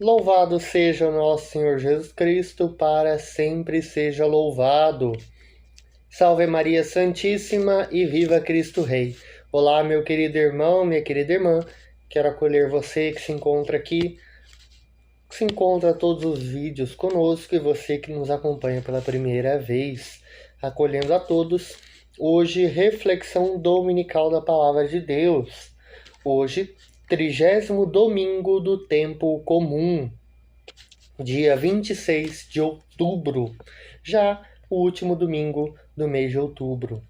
Louvado seja o nosso Senhor Jesus Cristo, para sempre seja louvado. Salve Maria Santíssima e viva Cristo Rei. Olá, meu querido irmão, minha querida irmã. Quero acolher você que se encontra aqui, que se encontra todos os vídeos conosco, e você que nos acompanha pela primeira vez. Acolhendo a todos. Hoje, reflexão dominical da Palavra de Deus. Hoje, 30º domingo do tempo comum, dia 26 de outubro, já o último domingo do mês de outubro.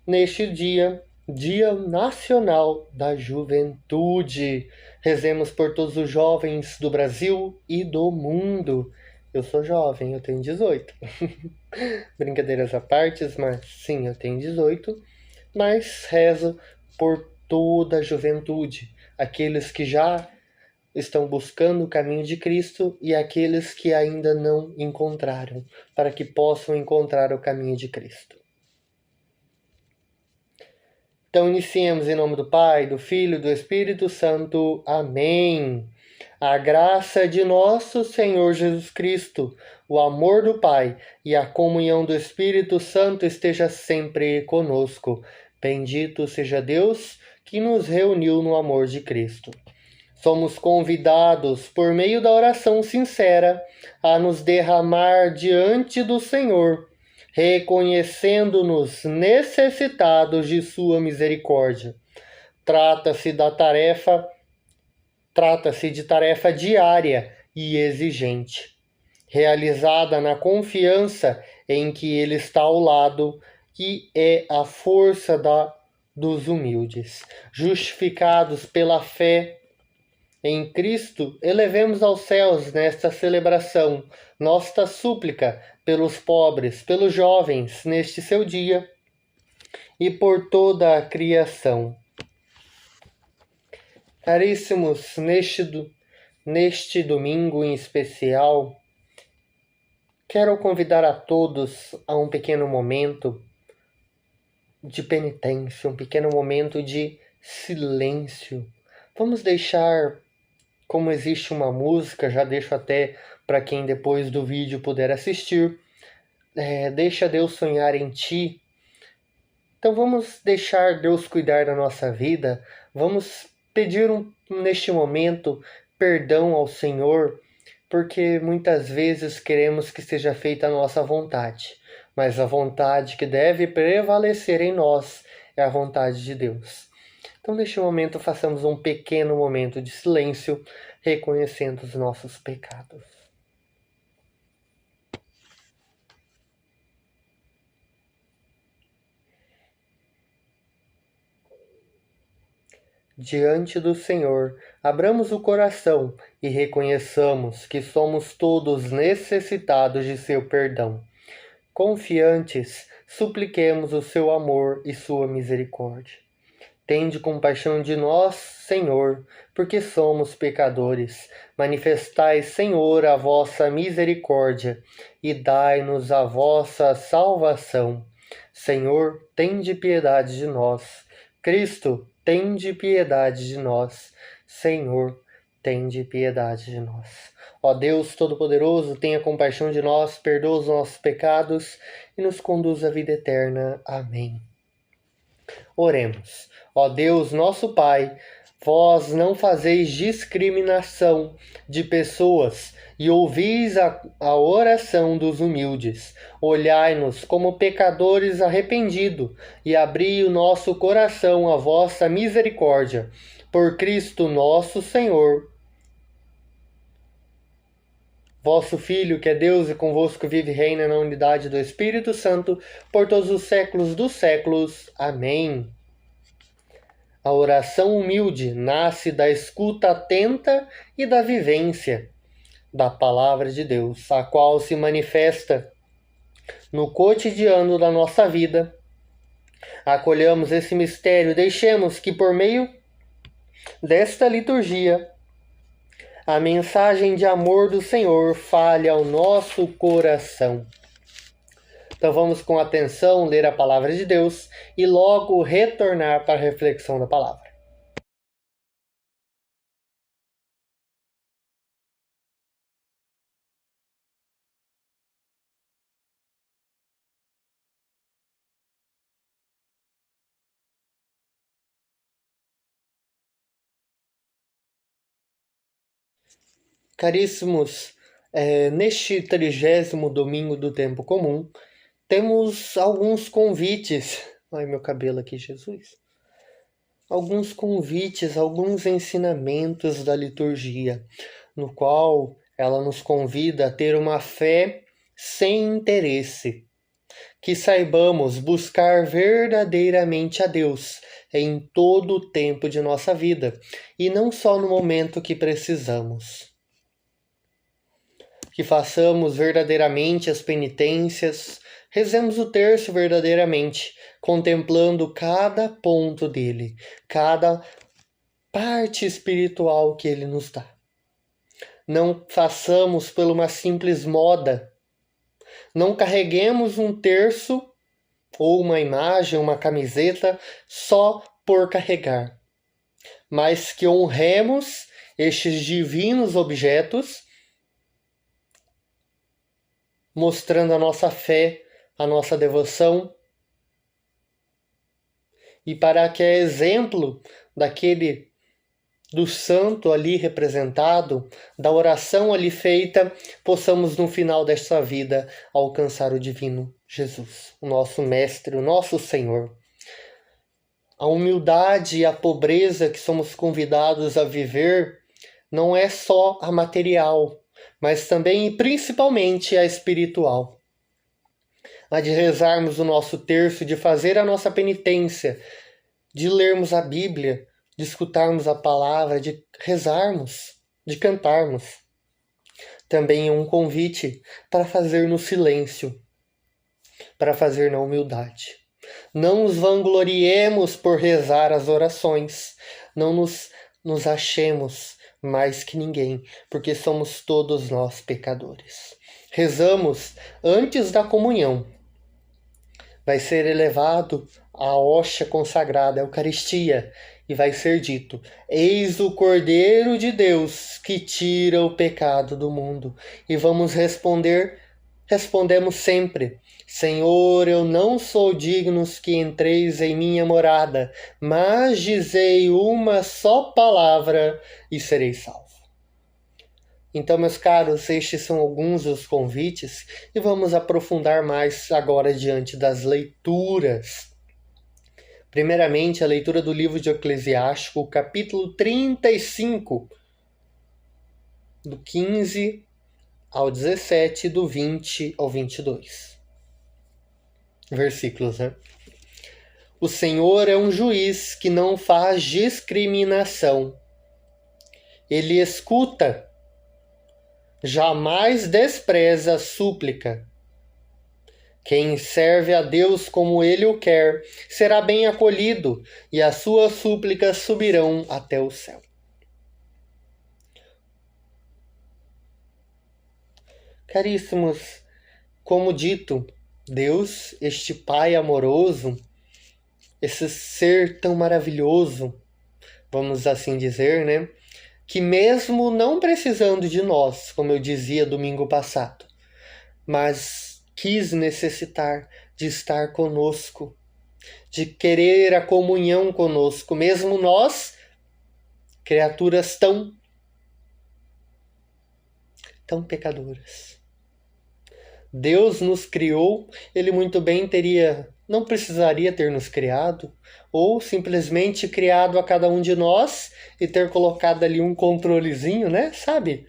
Neste dia, Dia Nacional da Juventude. Rezemos por todos os jovens do Brasil e do mundo. Eu sou jovem, eu tenho 18. Brincadeiras à parte, mas sim, eu tenho 18. Mas rezo por toda a juventude, aqueles que já estão buscando o caminho de Cristo e aqueles que ainda não encontraram, para que possam encontrar o caminho de Cristo. Então iniciemos em nome do Pai, do Filho e do Espírito Santo. Amém. A graça de nosso Senhor Jesus Cristo, o amor do Pai e a comunhão do Espírito Santo esteja sempre conosco. Bendito seja Deus que nos reuniu no amor de Cristo. Somos convidados, por meio da oração sincera, a nos derramar diante do Senhor, reconhecendo-nos necessitados de sua misericórdia. Trata-se de tarefa diária e exigente, realizada na confiança em que Ele está ao lado e é a força dos humildes. Justificados pela fé em Cristo, elevemos aos céus nesta celebração nossa súplica pelos pobres, pelos jovens neste seu dia e por toda a criação. Caríssimos, neste domingo em especial, quero convidar a todos a um pequeno momento de penitência, um pequeno momento de silêncio. Vamos deixar, como existe uma música, já deixo até para quem depois do vídeo puder assistir, deixa Deus sonhar em ti. Então vamos deixar Deus cuidar da nossa vida, vamos pedir neste momento perdão ao Senhor, porque muitas vezes queremos que seja feita a nossa vontade, mas a vontade que deve prevalecer em nós é a vontade de Deus. Então, neste momento, façamos um pequeno momento de silêncio, reconhecendo os nossos pecados. Diante do Senhor, abramos o coração e reconheçamos que somos todos necessitados de seu perdão. Confiantes, supliquemos o seu amor e sua misericórdia. Tende compaixão de nós, Senhor, porque somos pecadores. Manifestai, Senhor, a vossa misericórdia e dai-nos a vossa salvação. Senhor, tende piedade de nós. Cristo, tende piedade de nós. Senhor, tende piedade de nós. Ó Deus Todo-Poderoso, tenha compaixão de nós, perdoa os nossos pecados e nos conduz à vida eterna. Amém. Oremos. Ó Deus, nosso Pai, vós não fazeis discriminação de pessoas e ouvis a oração dos humildes. Olhai-nos como pecadores arrependidos e abri o nosso coração à vossa misericórdia. Por Cristo nosso Senhor, vosso Filho, que é Deus e convosco vive e reina na unidade do Espírito Santo, por todos os séculos dos séculos. Amém. A oração humilde nasce da escuta atenta e da vivência da Palavra de Deus, a qual se manifesta no cotidiano da nossa vida. Acolhamos esse mistério, deixemos que por meio desta liturgia a mensagem de amor do Senhor fale ao nosso coração. Então vamos com atenção ler a palavra de Deus e logo retornar para a reflexão da palavra. Caríssimos, neste 30º domingo do tempo comum, temos alguns convites. Ai, meu cabelo aqui, Jesus. Alguns convites, alguns ensinamentos da liturgia, no qual ela nos convida a ter uma fé sem interesse. Que saibamos buscar verdadeiramente a Deus em todo o tempo de nossa vida, e não só no momento que precisamos. Que façamos verdadeiramente as penitências, rezemos o terço verdadeiramente, contemplando cada ponto dele, cada parte espiritual que ele nos dá. Não façamos por uma simples moda. Não carreguemos um terço ou uma imagem, uma camiseta, só por carregar, mas que honremos estes divinos objetos, mostrando a nossa fé, a nossa devoção, e para que é exemplo do santo ali representado, da oração ali feita, possamos no final desta vida alcançar o divino Jesus, o nosso Mestre, o nosso Senhor. A humildade e a pobreza que somos convidados a viver não é só a material, mas também e principalmente a espiritual. A de rezarmos o nosso terço, de fazer a nossa penitência, de lermos a Bíblia, de escutarmos a palavra, de rezarmos, de cantarmos. Também é um convite para fazer no silêncio, para fazer na humildade. Não nos vangloriemos por rezar as orações, não nos achemos mais que ninguém, porque somos todos nós pecadores. Rezamos antes da comunhão. Vai ser elevado a hóstia consagrada, a Eucaristia, e vai ser dito: eis o Cordeiro de Deus que tira o pecado do mundo. E vamos respondemos sempre: Senhor, eu não sou digno que entreis em minha morada, mas dizei uma só palavra e serei salvo. Então, meus caros, estes são alguns dos convites e vamos aprofundar mais agora diante das leituras. Primeiramente, a leitura do livro de Eclesiástico, capítulo 35, do 15 ao 17, do 20 ao 22. Versículos, né? O Senhor é um juiz que não faz discriminação. Ele escuta, jamais despreza a súplica. Quem serve a Deus como ele o quer, será bem acolhido, e as suas súplicas subirão até o céu. Caríssimos, como dito, Deus, este Pai amoroso, esse ser tão maravilhoso, vamos assim dizer, né? Que mesmo não precisando de nós, como eu dizia domingo passado, mas quis necessitar de estar conosco, de querer a comunhão conosco, mesmo nós, criaturas tão pecadoras. Deus nos criou, Ele muito bem não precisaria ter nos criado, ou simplesmente criado a cada um de nós e ter colocado ali um controlezinho, né? Sabe?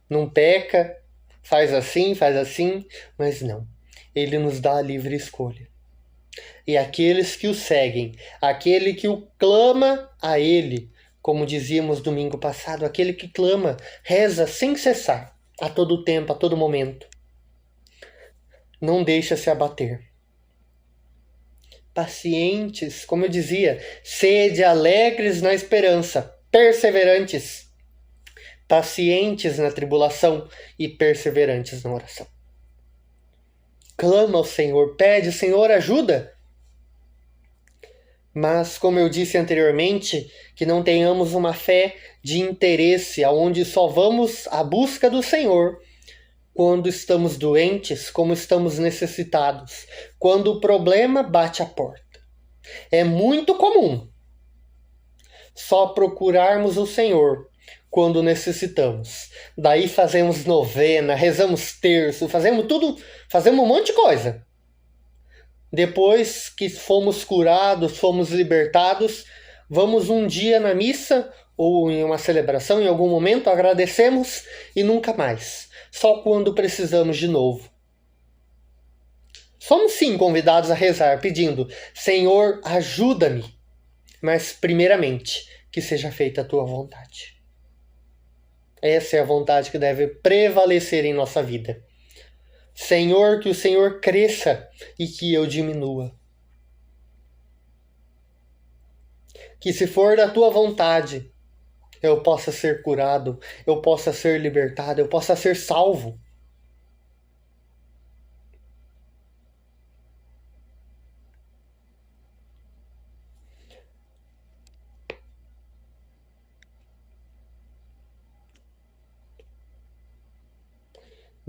Não peca, faz assim, mas não. Ele nos dá a livre escolha. E aqueles que o seguem, aquele que o clama a Ele, como dizíamos domingo passado, aquele que clama, reza sem cessar, a todo tempo, a todo momento, não deixa se abater. Pacientes, como eu dizia, sede alegres na esperança, perseverantes, pacientes na tribulação e perseverantes na oração. Clama ao Senhor, pede, Senhor, ajuda. Mas, como eu disse anteriormente, que não tenhamos uma fé de interesse, onde só vamos à busca do Senhor quando estamos doentes, como estamos necessitados, quando o problema bate a porta. É muito comum só procurarmos o Senhor quando necessitamos. Daí fazemos novena, rezamos terço, fazemos tudo, fazemos um monte de coisa. Depois que fomos curados, fomos libertados, vamos um dia na missa ou em uma celebração, em algum momento, agradecemos e nunca mais. Só quando precisamos de novo. Somos sim convidados a rezar pedindo: Senhor, ajuda-me. Mas primeiramente, que seja feita a tua vontade. Essa é a vontade que deve prevalecer em nossa vida. Senhor, que o Senhor cresça e que eu diminua. Que se for da tua vontade, eu possa ser curado, eu possa ser libertado, eu possa ser salvo.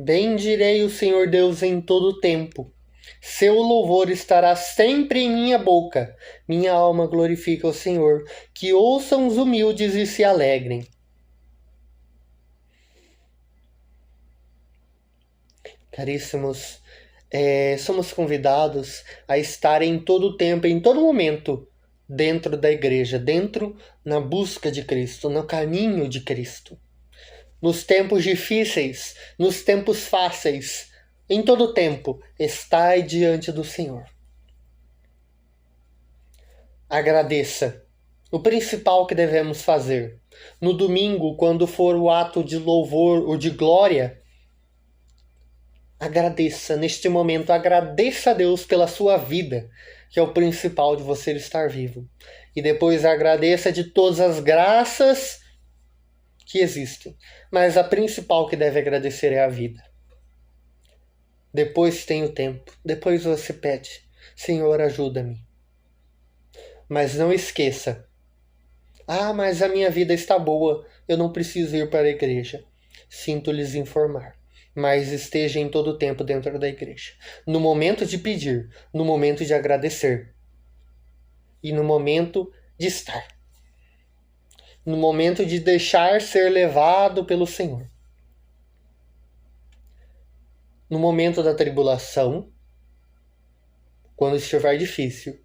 Bendirei o Senhor Deus em todo o tempo. Seu louvor estará sempre em minha boca. Minha alma glorifica o Senhor. Que ouçam os humildes e se alegrem. Caríssimos, somos convidados a estar em todo o tempo, em todo momento, dentro da igreja, dentro na busca de Cristo, no caminho de Cristo. Nos tempos difíceis, nos tempos fáceis, em todo tempo, estai diante do Senhor. Agradeça. O principal que devemos fazer. No domingo, quando for o ato de louvor ou de glória, agradeça. Neste momento, agradeça a Deus pela sua vida, que é o principal de você estar vivo. E depois agradeça de todas as graças que existem, mas a principal que deve agradecer é a vida. Depois tem o tempo, depois você pede: Senhor, ajuda-me. Mas não esqueça: mas a minha vida está boa, eu não preciso ir para a igreja. Sinto lhes informar, mas esteja em todo o tempo dentro da igreja. No momento de pedir, no momento de agradecer e no momento de estar. No momento de deixar ser levado pelo Senhor. No momento da tribulação, quando estiver difícil,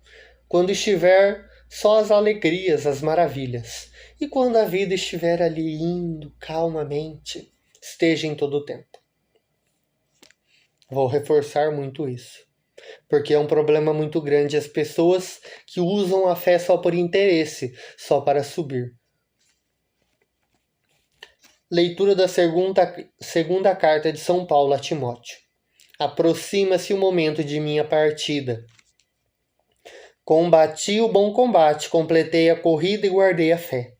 quando estiver só as alegrias, as maravilhas, e quando a vida estiver ali indo calmamente, esteja em todo o tempo. Vou reforçar muito isso, porque é um problema muito grande as pessoas que usam a fé só por interesse, só para subir. Leitura da segunda carta de São Paulo a Timóteo. Aproxima-se o momento de minha partida. Combati o bom combate, completei a corrida e guardei a fé.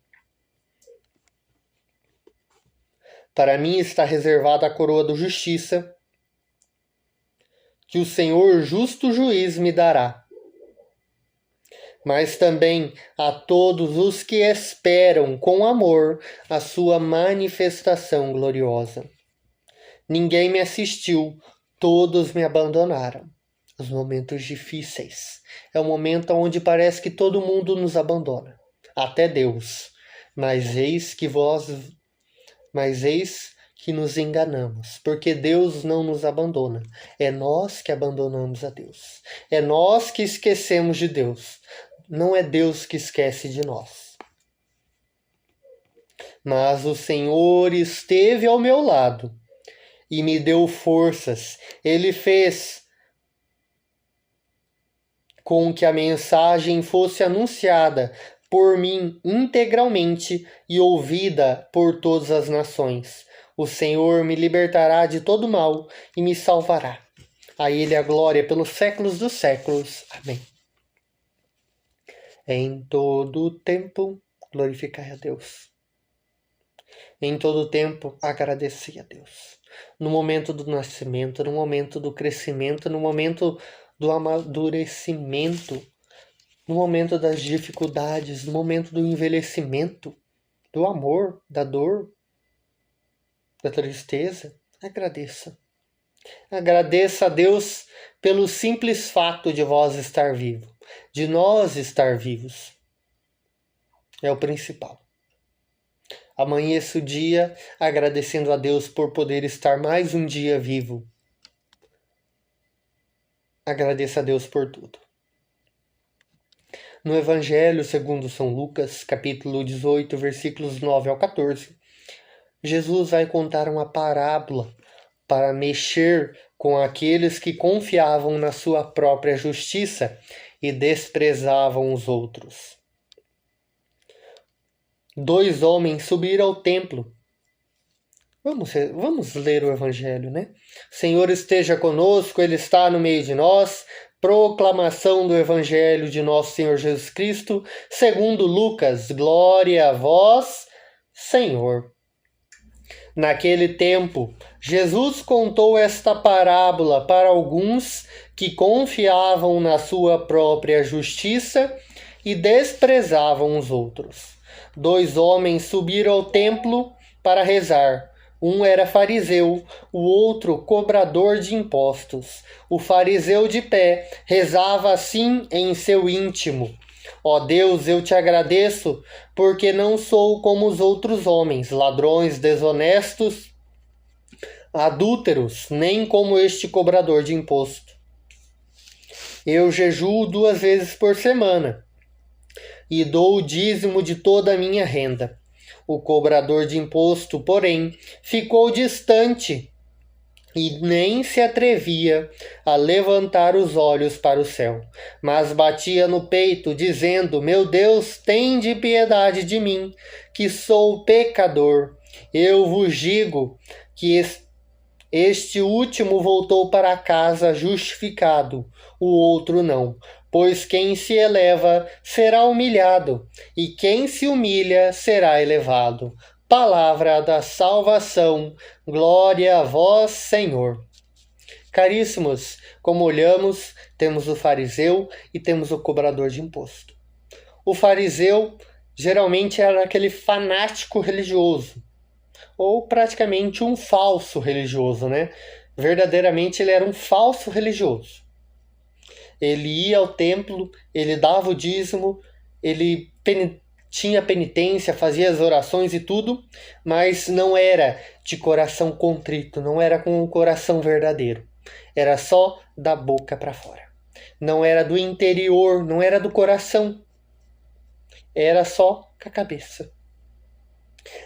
Para mim está reservada a coroa da justiça, que o Senhor justo juiz me dará. Mas também a todos os que esperam com amor a sua manifestação gloriosa. Ninguém me assistiu, todos me abandonaram. Os momentos difíceis é o momento onde parece que todo mundo nos abandona, até Deus. Mas eis que nos enganamos, porque Deus não nos abandona. É nós que abandonamos a Deus. É nós que esquecemos de Deus. Não é Deus que esquece de nós. Mas o Senhor esteve ao meu lado e me deu forças. Ele fez com que a mensagem fosse anunciada por mim integralmente e ouvida por todas as nações. O Senhor me libertará de todo mal e me salvará. A Ele a glória pelos séculos dos séculos. Amém. Em todo tempo, glorificai a Deus. Em todo tempo, agradecei a Deus. No momento do nascimento, no momento do crescimento, no momento do amadurecimento, no momento das dificuldades, no momento do envelhecimento, do amor, da dor, da tristeza, agradeça. Agradeça a Deus pelo simples fato de vós estar vivo, de nós estar vivos. É o principal. Amanheça o dia agradecendo a Deus por poder estar mais um dia vivo. Agradeça a Deus por tudo. No Evangelho segundo São Lucas, capítulo 18, versículos 9 ao 14, Jesus vai contar uma parábola para mexer com aqueles que confiavam na sua própria justiça e desprezavam os outros. 2 homens subiram ao templo. Vamos ler o Evangelho, né? O Senhor esteja conosco, Ele está no meio de nós. Proclamação do Evangelho de nosso Senhor Jesus Cristo, segundo Lucas. Glória a vós, Senhor. Naquele tempo, Jesus contou esta parábola para alguns que confiavam na sua própria justiça e desprezavam os outros. 2 homens subiram ao templo para rezar. Um era fariseu, o outro cobrador de impostos. O fariseu de pé rezava assim em seu íntimo: Ó Deus, eu te agradeço, porque não sou como os outros homens, ladrões, desonestos, adúlteros, nem como este cobrador de imposto. Eu jejuo 2 vezes por semana e dou o dízimo de toda a minha renda. O cobrador de imposto, porém, ficou distante e nem se atrevia a levantar os olhos para o céu, mas batia no peito, dizendo: Meu Deus, tende piedade de mim, que sou pecador. Eu vos digo que este último voltou para casa justificado, o outro não. Pois quem se eleva será humilhado, e quem se humilha será elevado. Palavra da salvação, glória a vós, Senhor. Caríssimos, como olhamos, temos o fariseu e temos o cobrador de imposto. O fariseu geralmente era aquele fanático religioso, ou praticamente um falso religioso, né? Verdadeiramente ele era um falso religioso. Ele ia ao templo, ele dava o dízimo, ele tinha penitência, fazia as orações e tudo, mas não era de coração contrito, não era com o coração verdadeiro. Era só da boca para fora. Não era do interior, não era do coração. Era só com a cabeça.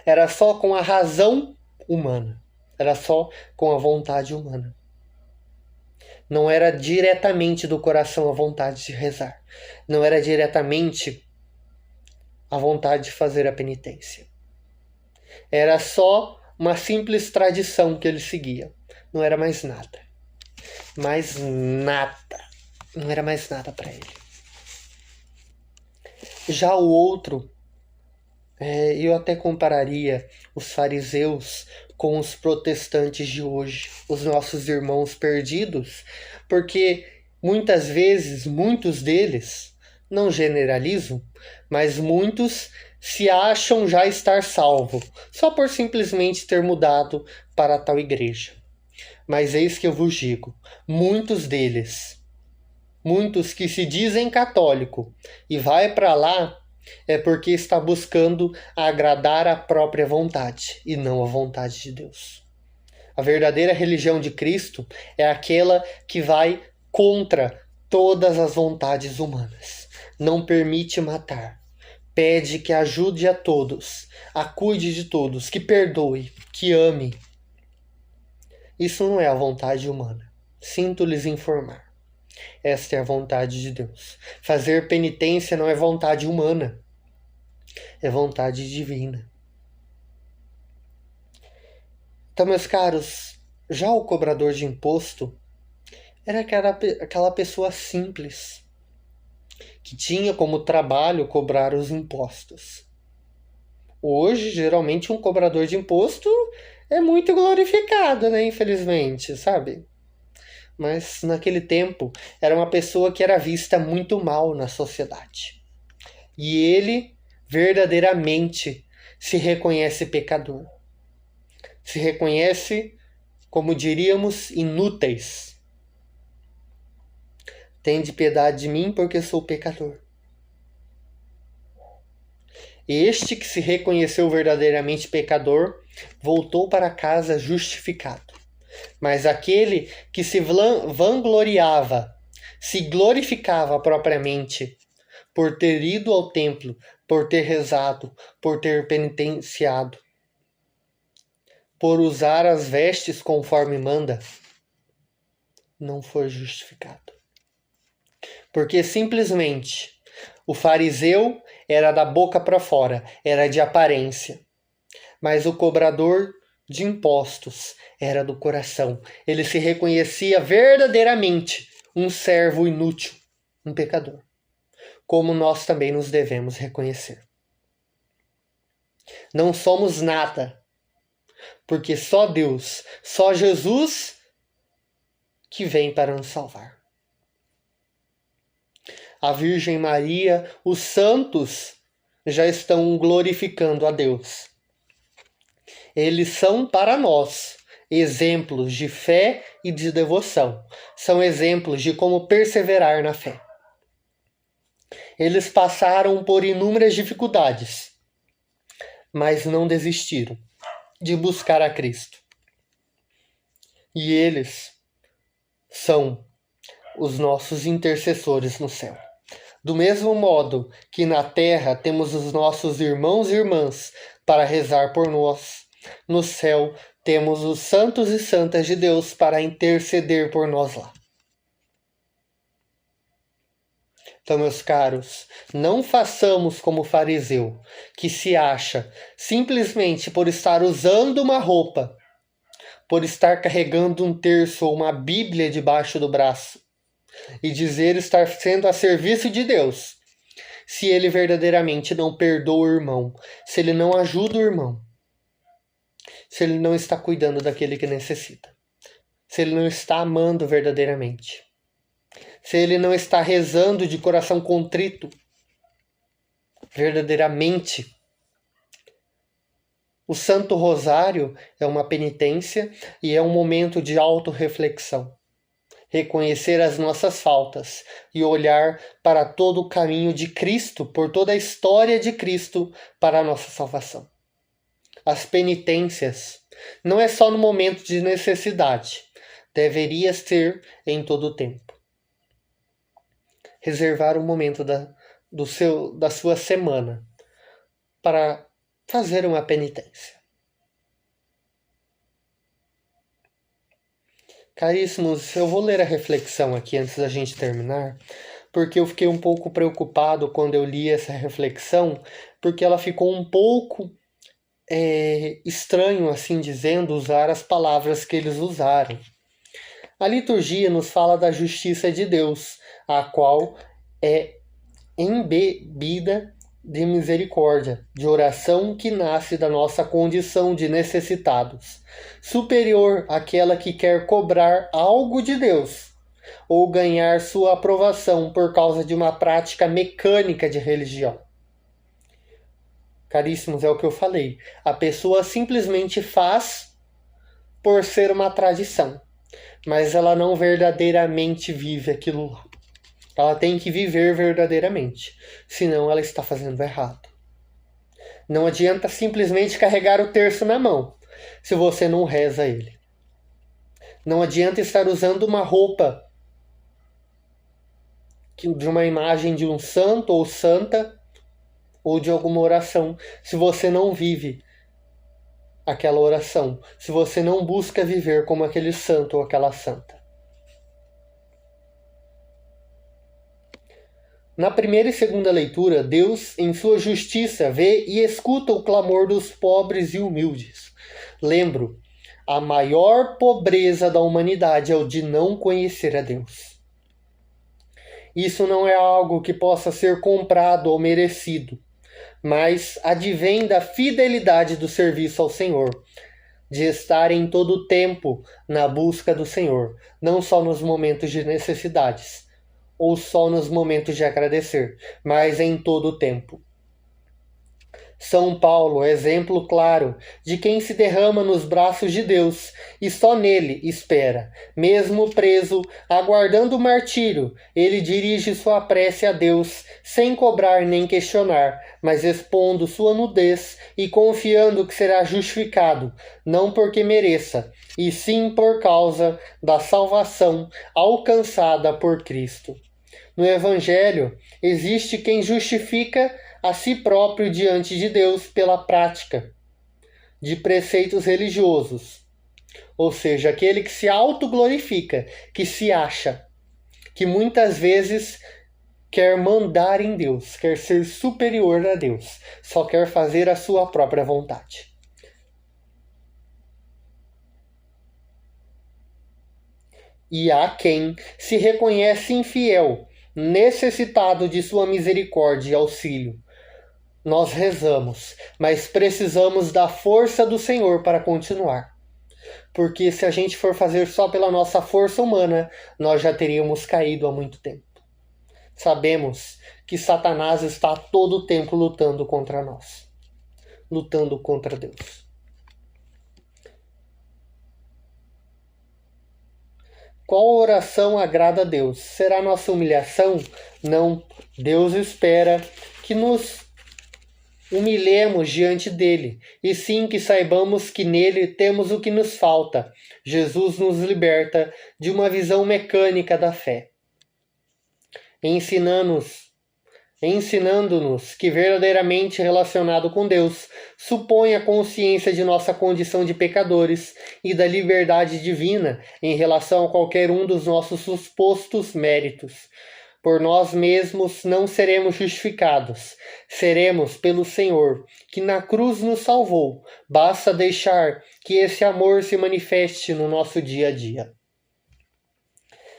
Era só com a razão humana. Era só com a vontade humana. Não era diretamente do coração a vontade de rezar. Não era diretamente a vontade de fazer a penitência. Era só uma simples tradição que ele seguia. Não era mais nada. Mais nada. Não era mais nada para ele. Já o outro, eu até compararia os fariseus com os protestantes de hoje, os nossos irmãos perdidos, porque muitas vezes, muitos deles, não generalizo, mas muitos se acham já estar salvo, só por simplesmente ter mudado para tal igreja. Mas eis que eu vos digo, muitos deles, muitos que se dizem católico e vai para lá, é porque está buscando agradar a própria vontade e não a vontade de Deus. A verdadeira religião de Cristo é aquela que vai contra todas as vontades humanas. Não permite matar. Pede que ajude a todos, a cuide de todos, que perdoe, que ame. Isso não é a vontade humana. Sinto lhes informar. Esta é a vontade de Deus. Fazer penitência não é vontade humana. É vontade divina. Então, meus caros, já o cobrador de imposto era aquela pessoa simples, que tinha como trabalho cobrar os impostos. Hoje, geralmente, um cobrador de imposto é muito glorificado, né? Infelizmente, sabe? Mas naquele tempo era uma pessoa que era vista muito mal na sociedade. E ele verdadeiramente se reconhece pecador. Se reconhece, como diríamos, inúteis. Tende piedade de mim porque sou pecador. Este que se reconheceu verdadeiramente pecador, voltou para casa justificado. Mas aquele que se vangloriava, se glorificava propriamente, por ter ido ao templo, por ter rezado, por ter penitenciado, por usar as vestes conforme manda, não foi justificado. Porque simplesmente o fariseu era da boca para fora, era de aparência. Mas o cobrador de impostos era do coração. Ele se reconhecia verdadeiramente um servo inútil, um pecador. Como nós também nos devemos reconhecer. Não somos nada, porque só Deus, só Jesus que vem para nos salvar. A Virgem Maria, os santos já estão glorificando a Deus. Eles são para nós exemplos de fé e de devoção. São exemplos de como perseverar na fé. Eles passaram por inúmeras dificuldades, mas não desistiram de buscar a Cristo. E eles são os nossos intercessores no céu. Do mesmo modo que na terra temos os nossos irmãos e irmãs para rezar por nós, no céu temos os santos e santas de Deus para interceder por nós lá. Então, meus caros, não façamos como o fariseu, que se acha simplesmente por estar usando uma roupa, por estar carregando um terço ou uma Bíblia debaixo do braço, e dizer estar sendo a serviço de Deus, se ele verdadeiramente não perdoa o irmão, se ele não ajuda o irmão, se ele não está cuidando daquele que necessita, se ele não está amando verdadeiramente, se ele não está rezando de coração contrito, verdadeiramente. O Santo Rosário é uma penitência e é um momento de autorreflexão. Reconhecer as nossas faltas e olhar para todo o caminho de Cristo, por toda a história de Cristo para a nossa salvação. As penitências não é só no momento de necessidade, deveria ser em todo o tempo. Reservar um momento da sua semana para fazer uma penitência. Caríssimos, eu vou ler a reflexão aqui antes da gente terminar, porque eu fiquei um pouco preocupado quando eu li essa reflexão, porque ela ficou um pouco estranho, assim dizendo, usar as palavras que eles usaram. A liturgia nos fala da justiça de Deus, a qual é embebida de misericórdia, de oração que nasce da nossa condição de necessitados, superior àquela que quer cobrar algo de Deus, ou ganhar sua aprovação por causa de uma prática mecânica de religião. Caríssimos, é o que eu falei. A pessoa simplesmente faz por ser uma tradição, mas ela não verdadeiramente vive aquilo lá. Ela tem que viver verdadeiramente, senão ela está fazendo errado. Não adianta simplesmente carregar o terço na mão, se você não reza ele. Não adianta estar usando uma roupa de uma imagem de um santo ou santa, ou de alguma oração, se você não vive aquela oração, se você não busca viver como aquele santo ou aquela santa. Na primeira e segunda leitura, Deus, em sua justiça, vê e escuta o clamor dos pobres e humildes. Lembro, a maior pobreza da humanidade é o de não conhecer a Deus. Isso não é algo que possa ser comprado ou merecido, mas advém da fidelidade do serviço ao Senhor, de estar em todo o tempo na busca do Senhor, não só nos momentos de necessidades, ou só nos momentos de agradecer, mas em todo o tempo. São Paulo, exemplo claro de quem se derrama nos braços de Deus e só nele espera. Mesmo preso, aguardando o martírio, ele dirige sua prece a Deus sem cobrar nem questionar, mas expondo sua nudez e confiando que será justificado, não porque mereça, e sim por causa da salvação alcançada por Cristo. No Evangelho, existe quem justifica a si próprio diante de Deus pela prática de preceitos religiosos, ou seja, aquele que se autoglorifica, que se acha, que muitas vezes quer mandar em Deus, quer ser superior a Deus, só quer fazer a sua própria vontade. E há quem se reconhece infiel, necessitado de sua misericórdia e auxílio. Nós rezamos, mas precisamos da força do Senhor para continuar. Porque se a gente for fazer só pela nossa força humana, nós já teríamos caído há muito tempo. Sabemos que Satanás está todo o tempo lutando contra nós, lutando contra Deus. Qual oração agrada a Deus? Será nossa humilhação? Não. Deus espera que nos humilhemos diante dele, e sim que saibamos que nele temos o que nos falta. Jesus nos liberta de uma visão mecânica da fé, ensinando-nos que verdadeiramente relacionado com Deus supõe a consciência de nossa condição de pecadores e da liberdade divina em relação a qualquer um dos nossos supostos méritos. Por nós mesmos não seremos justificados, seremos pelo Senhor, que na cruz nos salvou. Basta deixar que esse amor se manifeste no nosso dia a dia.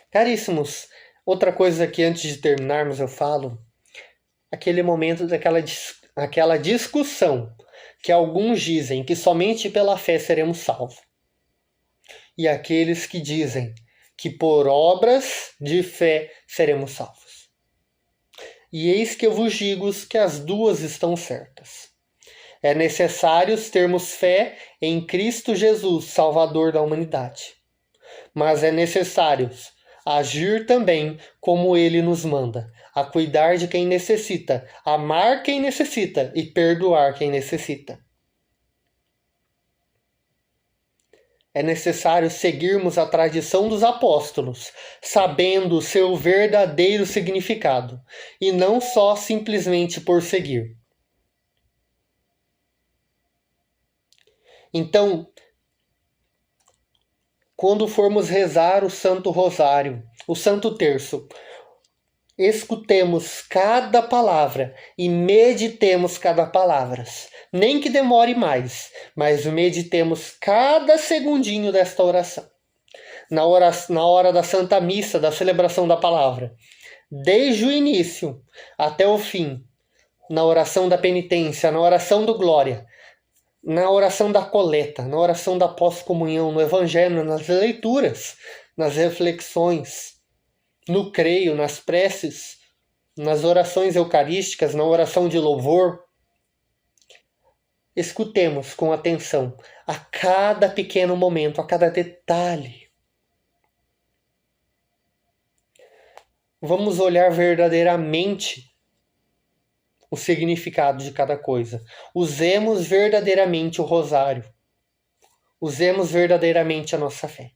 Caríssimos, outra coisa que antes de terminarmos eu falo, aquele momento daquela discussão que alguns dizem que somente pela fé seremos salvos. E aqueles que dizem que por obras de fé seremos salvos. E eis que eu vos digo que as duas estão certas. É necessário termos fé em Cristo Jesus, Salvador da humanidade. Mas é necessário agir também como Ele nos manda, a cuidar de quem necessita, amar quem necessita e perdoar quem necessita. É necessário seguirmos a tradição dos apóstolos, sabendo o seu verdadeiro significado, e não só simplesmente por seguir. Então, quando formos rezar o Santo Rosário, o Santo Terço, escutemos cada palavra e meditemos cada palavra. Nem que demore mais, mas meditemos cada segundinho desta oração. Na hora da Santa Missa, da celebração da palavra, desde o início até o fim, na oração da penitência, na oração do glória, na oração da coleta, na oração da pós-comunhão, no evangelho, nas leituras, nas reflexões, no creio, nas preces, nas orações eucarísticas, na oração de louvor. Escutemos com atenção a cada pequeno momento, a cada detalhe. Vamos olhar verdadeiramente o significado de cada coisa. Usemos verdadeiramente o rosário. Usemos verdadeiramente a nossa fé.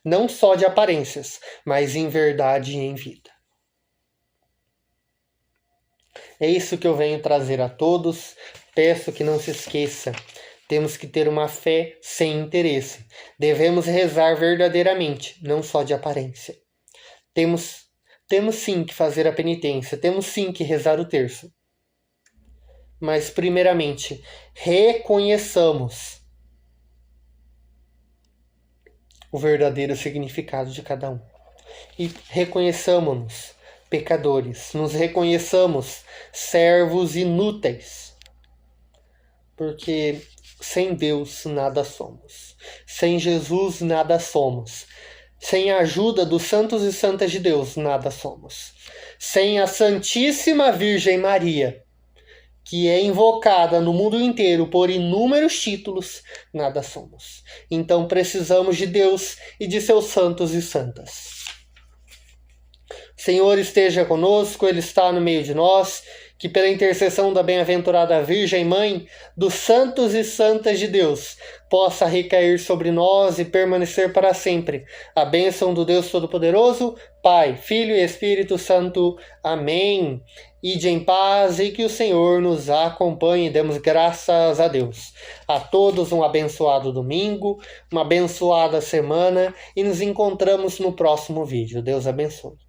Não só de aparências, mas em verdade e em vida. É isso que eu venho trazer a todos. Peço que não se esqueça. Temos que ter uma fé sem interesse. Devemos rezar verdadeiramente, não só de aparência. Temos sim que fazer a penitência. Temos sim que rezar o terço. Mas, primeiramente, reconheçamos o verdadeiro significado de cada um. E reconheçamos-nos pecadores. Nos reconheçamos servos inúteis. Porque sem Deus nada somos. Sem Jesus nada somos. Sem a ajuda dos santos e santas de Deus nada somos. Sem a Santíssima Virgem Maria que é invocada no mundo inteiro por inúmeros títulos, nada somos. Então precisamos de Deus e de seus santos e santas. O Senhor esteja conosco, Ele está no meio de nós, que pela intercessão da bem-aventurada Virgem Mãe, dos santos e santas de Deus, possa recair sobre nós e permanecer para sempre a bênção do Deus Todo-Poderoso, Pai, Filho e Espírito Santo. Amém. Ide em paz e que o Senhor nos acompanhe. Demos graças a Deus. A todos um abençoado domingo, uma abençoada semana e nos encontramos no próximo vídeo. Deus abençoe.